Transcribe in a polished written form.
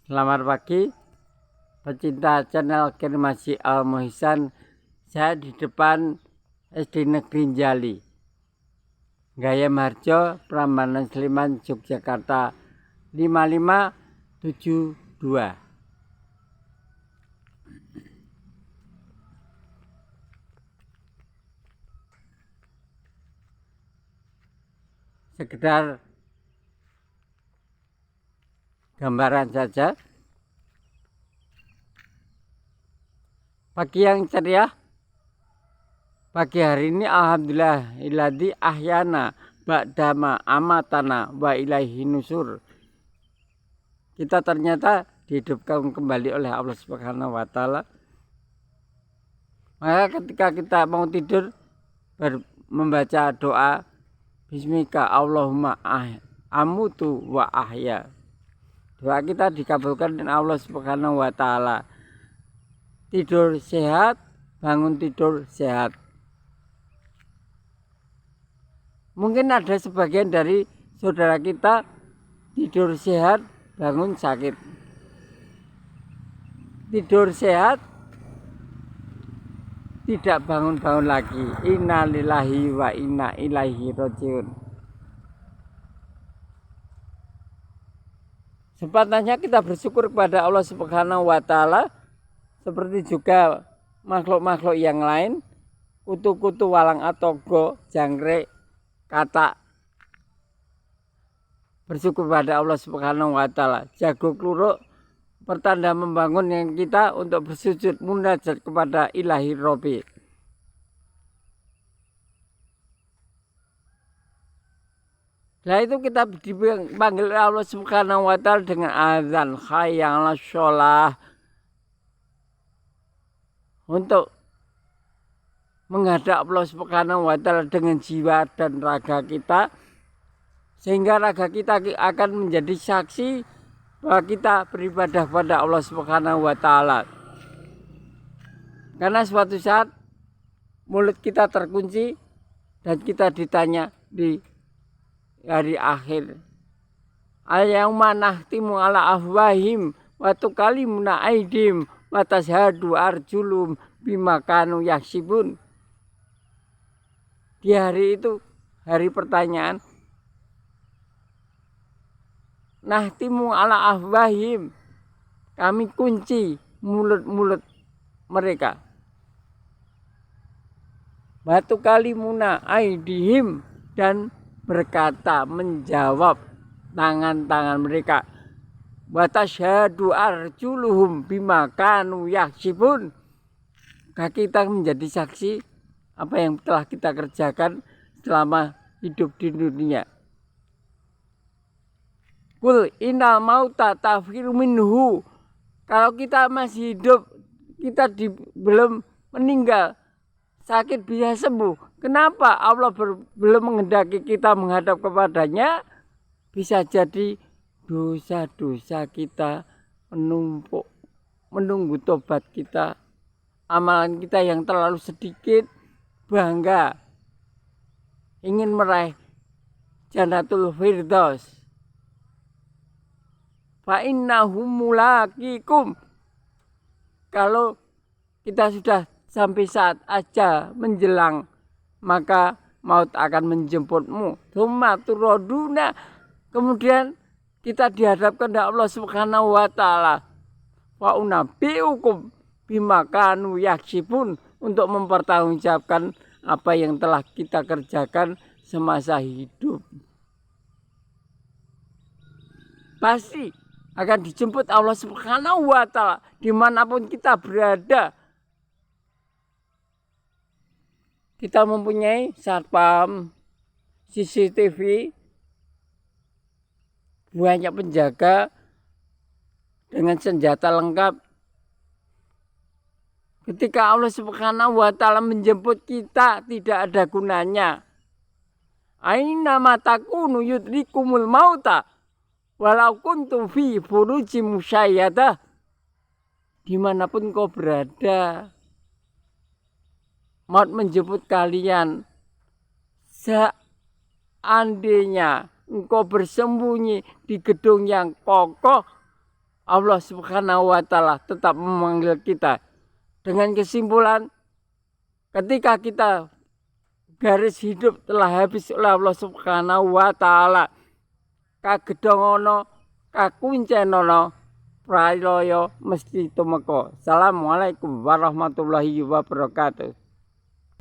Selamat pagi, pecinta channel Kirmasi Al Muhsan. Saya di depan SD Negeri Njali, Gayam Harjo, Prambanan Sleman, Yogyakarta 5572. Sekedar gambaran saja. Pagi yang ceria. Pagi hari ini alhamdulillah iladi ahyana ba'dama amatana wa ilaihi nusur. Kita ternyata dihidupkan kembali oleh Allah Subhanahu wa taala. Maka ketika kita mau tidur membaca doa Bismika Allahumma amutu wa ahya. Doa kita dikabulkan dengan Allah Subhanahu wa taala. Tidur sehat, bangun tidur sehat. Mungkin ada sebagian dari saudara kita tidur sehat, bangun sakit. Tidur sehat, tidak bangun-bangun lagi. Innalillahi wa inna ilaihi rajiun. Sepatutnya kita bersyukur kepada Allah Subhanahu wa taala, seperti juga makhluk-makhluk yang lain, kutu-kutu walang atogo, jangkrik, katak. Bersyukur pada Allah Subhanahu wa taala. Jago kluruk pertanda membangun yang kita untuk bersujud munajat kepada Ilahi Robbi. Nah itu kita dipanggil Allah Subhanahu wa taala dengan azan hayya 'alas shalah, untuk menghadap Allah Subhanahu wa taala dengan jiwa dan raga kita, sehingga raga kita akan menjadi saksi bahwa kita beribadah pada Allah Subhanahu wa taala. Karena suatu saat mulut kita terkunci dan kita ditanya di hari akhir, al-yauma nahtimu ala afwahim wa tukallimuna aidim wa tashhadu arjulum bima kanu yaksibun. Di hari itu, hari pertanyaan, nahtimu ala afwahim, kami kunci mulut-mulut mereka. Batu kalimuna aidihim, dan berkata, menjawab tangan-tangan mereka. Watashhadu arjuluhum bima kanu yaksibun. Kaki kita menjadi saksi apa yang telah kita kerjakan selama hidup di dunia. Kul innal mauta tafiru minhu. Kalau kita masih hidup, kita belum meninggal, sakit bisa sembuh. Kenapa Allah belum menghendaki kita menghadap kepadanya? Bisa jadi dosa-dosa kita menumpuk, menunggu tobat kita. Amalan kita yang terlalu sedikit, bangga ingin meraih Jannatul Firdaus. Fa innahum mulaqikum. Kalau kita sudah sampai saat ajal menjelang, maka maut akan menjemputmu. Tsumma turaduna. Kemudian kita dihadapkan kepada Allah Subhanahu wa taala. Wa unabbiukum bima kanu yaksibun, untuk mempertanggungjawabkan apa yang telah kita kerjakan semasa hidup. Pasti akan dijemput Allah Subhanahu wa taala dimanapun kita berada. Kita mempunyai satpam, CCTV, banyak penjaga dengan senjata lengkap. Ketika Allah Subhanahu wa taala menjemput kita, tidak ada gunanya. Aina matakunu yudrikumul mauta walau kuntum fi burujim musayyadah. Dimanapun kau berada, maut menjemput kalian. Seandainya engkau bersembunyi di gedung yang kokoh, Allah Subhanahu wa Ta'ala tetap memanggil kita. Dengan kesimpulan, ketika kita garis hidup telah habis oleh Allah Subhanahu wa Ta'ala, kagedongono kakuncenono pralaya mesti tumeka. Assalamualaikum warahmatullahi wabarakatuh.